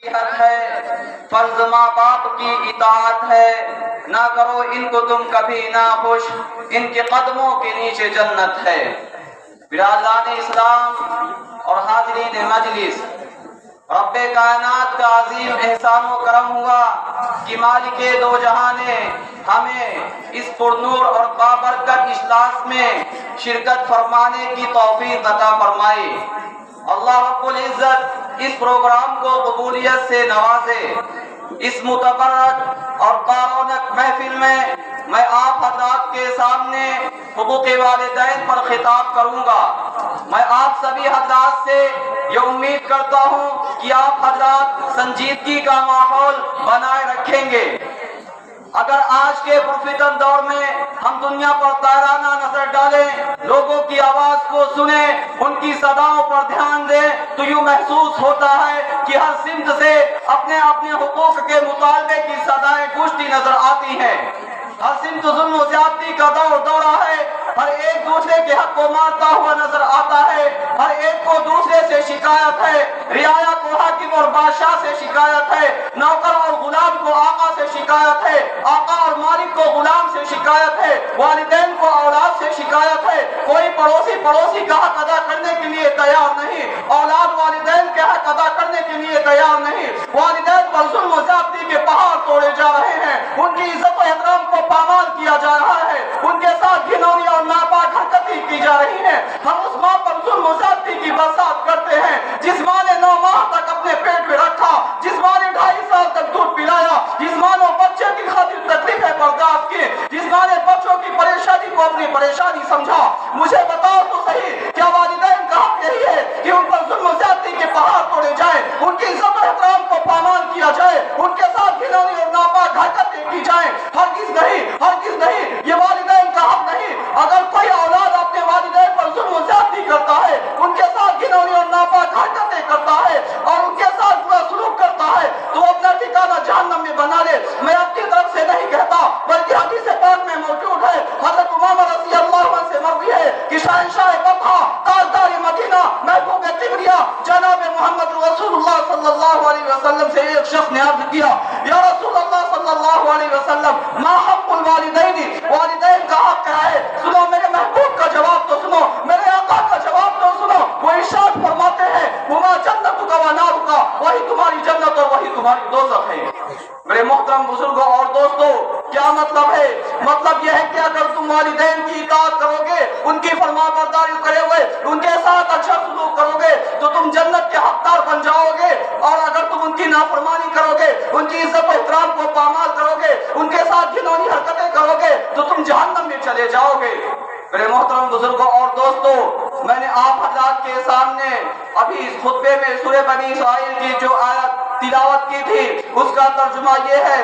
ہے فرض ماں باپ کی اطاعت ہے، نہ کرو ان کو تم کبھی ناخوش، ان کے قدموں کے نیچے جنت ہے۔ برادران اسلام اور حاضرین مجلس، رب کائنات کا عظیم احسان و کرم ہوا کہ مالک دو جہاں نے ہمیں اس پرنور اور بابرکت اجلاس میں شرکت فرمانے کی توفیق عطا فرمائی۔ اللہ رب العزت اس پروگرام کو قبولیت سے نوازے۔ اس متبرک اور بارونق محفل میں آپ حضرات کے سامنے حقوق والدین پر خطاب کروں گا۔ میں آپ سبھی حضرات سے یہ امید کرتا ہوں کہ آپ حضرات سنجیدگی کا ماحول بنائے رکھیں گے۔ اگر آج کے پرفتن دور میں ہم دنیا پر طائرانہ نظر ڈالیں، لوگوں کی آواز کو سنیں، ان کی صداؤں پر دھیان دیں، تو یوں محسوس ہوتا ہے کہ ہر سمت سے اپنے اپنے حقوق کے مطالبے کی صدائیں گونجتی نظر آتی ہیں۔ ہر سمت ظلم و زیادتی کا دورہ ہے، ہر ایک دوسرے کے حق کو مارتا ہوا نظر آتا ہے، ہر ایک کو دوسرے سے شکایت ہے، رعایا کو حاکم اور بادشاہ سے شکایت ہے، نوکر اور غلام کو آقا سے شکایت ہے، آقا اور مالک کو غلام سے شکایت ہے، والدین کو اولاد سے شکایت ہے۔ کوئی پڑوسی کا حق ادا کرنے کے لیے تیار نہیں، اولاد والدین کے حق ادا کرنے کے لیے تیار نہیں۔ والدین پر ظلم و زیادتی کے پہاڑ توڑے جا رہے ہیں، ان کی عزت و احترام کو پامال کیا جا رہا ہے، ان کے ساتھ گھناؤنی اور ناپاک حرکتیں کی جا رہی ہیں۔ ہم اس ماں پر ظلم و زیادتی کی برسات کرتے ہیں جس ماں نے 9 ماہ تک اپنے پیٹ میں رکھا، جس ماں نے 2.5 سال تک دودھ پلایا، جس ماں نے بچے کی خاطر تکلیفیں برداشت کی، جس ماں نے بچوں کی پریشانی کو اپنی پریشانی سمجھا۔ مجھے بتاؤ تو صحیح، کیا والدین کا حق یہی ہے کہ ان پر ظلم و زیادتی کے پہاڑ توڑے جائیں، ان کی عزت و احترام کو پامال کیا جائے، ان کے ساتھ گھناؤنی اور ناپاک حرکتیں کی جائیں؟ ہرگز نہیں، ہرگز نہیں، یہ والدین کا حق نہیں۔ اگر کوئی اولاد اپنے والدین پر ظلم و زیادتی کرتا ہے، ان کے ساتھ گھناؤنی اور ناپاک حرکتیں کرتا ہے اور ان کے ساتھ برا سلوک کرتا ہے تو اپنا ٹھکانہ جہنم میں بنا لے۔ میں اپنی طرف سے نہیں کہتا بلکہ حدیث پاک میں موجود ہے، حضرت امامہ رضی اللہ عنہ سے مروی ہے کہ شہنشاہ بطحہ، تاجدار مدینہ، محبوب کبریا، جناب محمد رسول اللہ صلی اللہ علیہ وسلم سے ایک شخص نے عرض کیا، یا رسول اللہ صلی اللہ علیہ وسلم، ما حق الوالدین، والدین کا حق کیا ہے؟ سنو میرے محبوب کا جواب تو سنو، میرے آقا کا جواب تو سنو۔ وہ ارشاد فرماتے ہیں، وما جنتک و نارک، وہی تمہاری جنت اور وہی تمہاری دوزخ ہے۔ میرے محترم بزرگوں اور دوستوں، کیا مطلب ہے؟ مطلب یہ ہے کہ اگر تم والدین کی اطاعت کرو گے، ان کی فرما برداری کرو گے، ان کے ساتھ اچھا سلوک کرو گے تو تم جنت کے حقدار بن جاؤ گے، اور اگر تم ان کی نافرمانی کرو گے، ان کی عزت و احترام کو پامال کرو گے، ان کے ساتھ گھناؤنی حرکتیں کرو گے تو تم جہنم میں چلے جاؤ گے۔ میرے محترم بزرگوں اور دوستوں، میں نے آپ حضرات کے سامنے ابھی اس خطبے میں سورہ بنی اسرائیل کی جو آیت تلاوت کی تھی اس کا ترجمہ یہ ہے،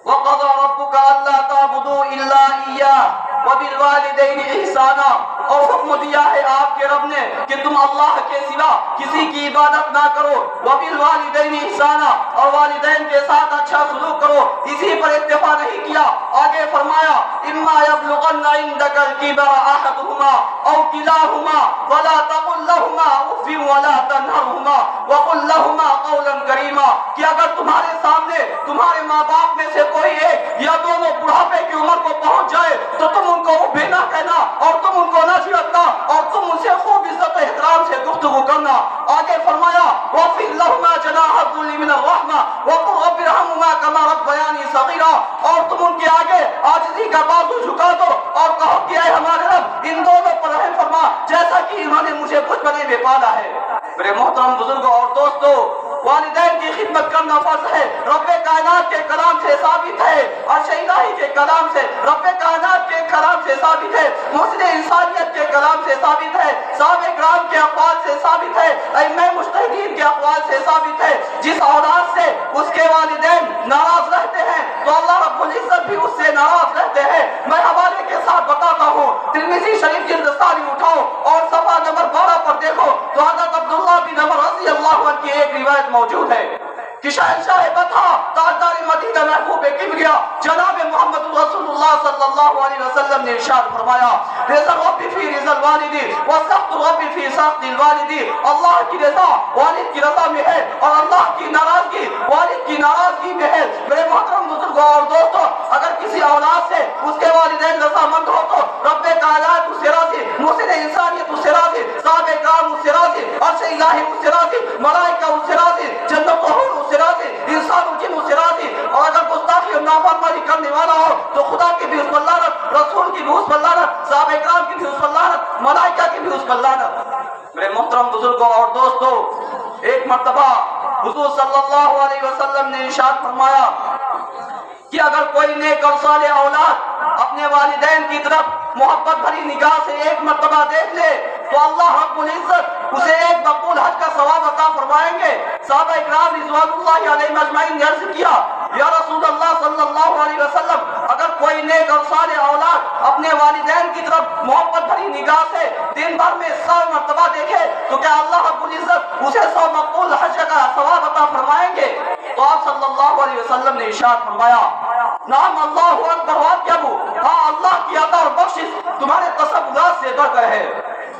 وَقَضَى رَبُّكَ أَلَّا تَعْبُدُوا إِلَّا إِيَّاهُ وَبِالْوَالِدَيْنِ إِحْسَانًا، اور حکم دیا ہے آپ کے رب نے کہ تم اللہ کے سوا کسی کی عبادت نہ کرو، وَبِالْوَالِدَيْنِ إِحْسَانًا، اور والدین کے ساتھ اچھا سلوک کرو۔ اسی پر اکتفا نہیں کیا، آگے فرمایا، إِمَّا يَبْلُغَنَّ عِندَكَ الْكِبَرَ أَحَدُهُمَا أَوْ كِلَاهُمَا فَلَا تَقُل لَّهُمَا أُفٍّ وَلَا تَنْهَرْهُمَا وَقُل لَّهُمَا قَوْلًا كَرِيمًا، کہ اگر تمہارے سامنے تمہارے ماں باپ میں سے کوئی ایک یا دونوں بڑھاپے کی عمر کو پہنچ جائے تو تم ان کو بھی نہ کہنا اور تم ان کو نہ چھڑکنا اور تم ان سے خوب عزت و احترام سے گفتگو کرنا۔ آگے فرمایا، وَاخْفِضْ لَهُمَا جَنَاحَ الذُّلِّ مِنَ الرَّحْمَةِ وَقُلْ رَبِّ ارْحَمْهُمَا كَمَا رَبَّيَانِي صَغِيرًا، اور تم ان کے آگے عاجزی کا بازو جھکا دو اور کہو کہ اے ہمارے رب، ان دونوں پر رحم فرما جیسا کہ انہوں نے مجھے بچپنے میں پالا ہے۔ میرے محترم بزرگوں اور دوستوں، والدین کی خدمت کرنا فرض ہے، رب کائنات کے کلام سے ثابت ہے، اور الہی کے کلام سے، رب کائنات کے کلام سے ثابت ہے، محسن انسانیت کے کلام سے ثابت ہے، صحابہ کرام کے اقوال سے ثابت ہے، ائمہ مجتہدین کے اقوال سے ثابت ہے۔ جس اولاد سے اس کے والدین ناراض رہتے ہیں تو اللہ رب العزت بھی اس سے ناراض رہتے ہیں۔ میں حوالے کے ساتھ بتاتا ہوں، ترمذی شریف جلد ثانی اٹھاؤ اور صفحہ نمبر 12 پر دیکھو تو حضرت عبداللہ بن عمر رضی اللہ عنہ کی ایک روایت موجود ہے کہ شہنشاہ بطحہ، تاجدار مدینہ، محبوب کبریا، جناب محمد رسول اللہ صلی اللہ علیہ وسلم نے ارشاد فرمایا، رضا الرب فی رضا الوالد وسخط الرب فی سخط الوالد، اللہ کی رضا والد کی رضا میں ہے اور اللہ کی ناراضگی کی ناراضگی میں ہے۔ میرے محترم بزرگوں اور دوستوں، اگر کسی اولاد سے اس کے والدین رضامند ہو تو رب کائنات اس سے راضی، محسن انسانیت اس سے راضی، صحابہ کرام اس سے راضی، عرش الہی اس سے راضی، ملائکہ اس سے راضی، جنت و حور اس سے راضی، انسان و جن اس سے راضی۔ اور اگر گستاخی اور نافرمانی کرنے والا ہو تو خدا کی بھی اس پر لعنت، رسول کی بھی اس پر لعنت، صحابہ کرام کی بھی اس پر لعنت، ملائکہ کی بھی اس پر لعنت۔ میرے محترم بزرگوں اور دوستوں، ایک مرتبہ حضور صلی اللہ علیہ وسلم نے ارشاد فرمایا کہ اگر کوئی نیک اور صالح اولاد اپنے والدین کی طرف محبت بھری نگاہ سے ایک مرتبہ دیکھ لے تو اللہ رب العزت اسے ایک مقبول حج کا ثواب عطا فرمائیں گے۔ صحابہ اکرام رضوان اللہ علیہم اجمعین نے عرض کیا، یا رسول اللہ صلی اللہ علیہ وسلم، اگر کوئی نیک اور صالح اولاد اپنے والدین کی طرف محبت بھری نگاہ سے دن بھر میں 100 مرتبہ دیکھے تو کیا اللہ رب العزت اسے 100 مقبول حج کا ثواب عطا فرمائیں گے؟ تو آپ صلی اللہ علیہ وسلم نے ارشاد فرمایا، نعم اللہ اکبر واقعبو، ہاں اللہ کی عطا اور بخشش تمہارے تصورات سے بڑھ کر ہے۔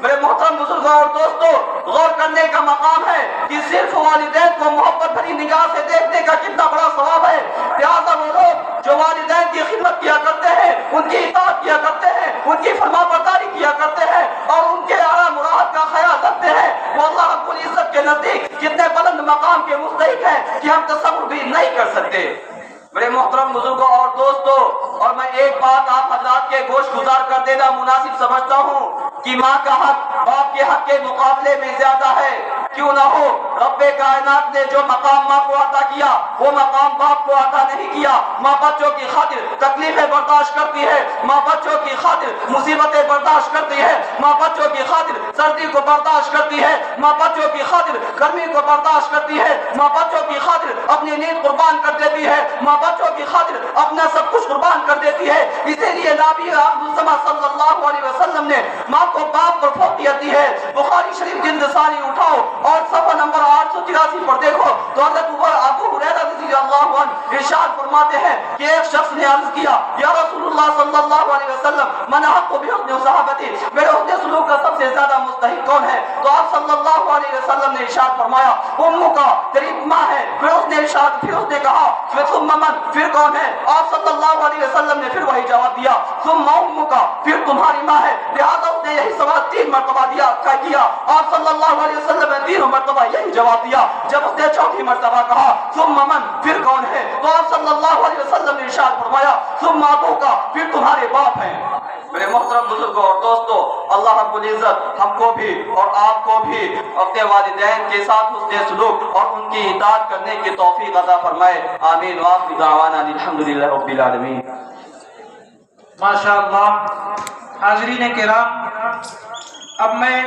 میرے محترم بزرگوں اور دوستوں، غور کرنے کا مقام ہے کہ صرف والدین کو محبت بھری نگاہ سے دیکھنے کا کتنا بڑا ثواب ہے۔ لہٰذا وہ لوگ جو والدین کی خدمت کیا کرتے ہیں، ان کی اطاعت کیا کرتے ہیں، ان کی فرما برداری کیا کرتے ہیں اور ان کے اعلیٰ مراد کا خیال رکھتے ہیں، وہ اللہ رب العزت کے نزدیک کتنے بلند مقام کے مستحق ہیں کہ ہم تصور بھی نہیں کر سکتے۔ میرے محترم بزرگوں اور دوستوں، اور میں ایک بات آپ حضرات کے گوش گزار کر دینا مناسب سمجھتا ہوں کہ ماں کا حق باپ کے حق کے مقابلے میں زیادہ ہے۔ کیوں نہ ہو، رب کائنات نے جو مقام ماں کو عطا کیا وہ مقام باپ کو عطا نہیں کیا۔ ماں بچوں کی خاطر تکلیفیں برداشت کرتی ہے، ماں بچوں کی خاطر مصیبتیں برداشت کرتی ہے، ماں بچوں کی خاطر سردی کو برداشت کرتی ہے، ماں بچوں کی خاطر گرمی کو برداشت کرتی ہے، ماں بچوں کی خاطر اپنی نیند قربان کر دیتی ہے، ماں بچوں کی خاطر اپنا سب کچھ قربان کر دیتی ہے۔ اسی لیے نبی مصطفیٰ صلی اللہ علیہ وسلم نے ماں کو باپ پر فوقیت دی ہے۔ بخاری شریف جلد ثانی اٹھاؤ اور صفحہ نمبر 883 پر دیکھو تو حضرت ابو ہریرہ رضی اللہ عنہ ارشاد فرماتے ہیں کہ ایک شخص نے عرض کیا، یا رسول اللہ صلی اللہ علیہ وسلم، من احق بحسن صحابتی، میرے حسن سلوک کا سب سے زیادہ مستحق کون ہے؟ تو آپ صلی اللہ علیہ وسلم نے ارشاد فرمایا، امو کا، تیری ماں ہے۔ پھر اس نے ارشاد پھر اس نے کہا ثم من، پھر کون ہے؟ آپ صلی اللہ علیہ وسلم نے پھر وہی جواب دیا، ثم امو کا، پھر تمہاری ماں ہے۔ لہذا اس نے یہی سوال 3 مرتبہ کیا۔ آپ صلی اللہ علیہ وسلم نے 3 مرتبہ یہی جواب دیا۔ جب اس نے 4تھی مرتبہ کہا ثم من، پھر کون ہے؟ تو آپ صلی اللہ علیہ وسلم نے ارشاد فرمایا ثم ابوکا، پھر تمہارے باپ ہیں۔ میرے محترم بزرگوں اور دوستوں، اللہ رب العزت ہم کو بھی اور آپ کو بھی اپنے والدین کے ساتھ حسن سلوک اور ان کی اطاعت کرنے کی توفیق عطا فرمائے، آمین۔ وآخر دعوانا الحمدللہ رب العالمین۔ ماشاء اللہ۔ حاضرین کرام، اب میں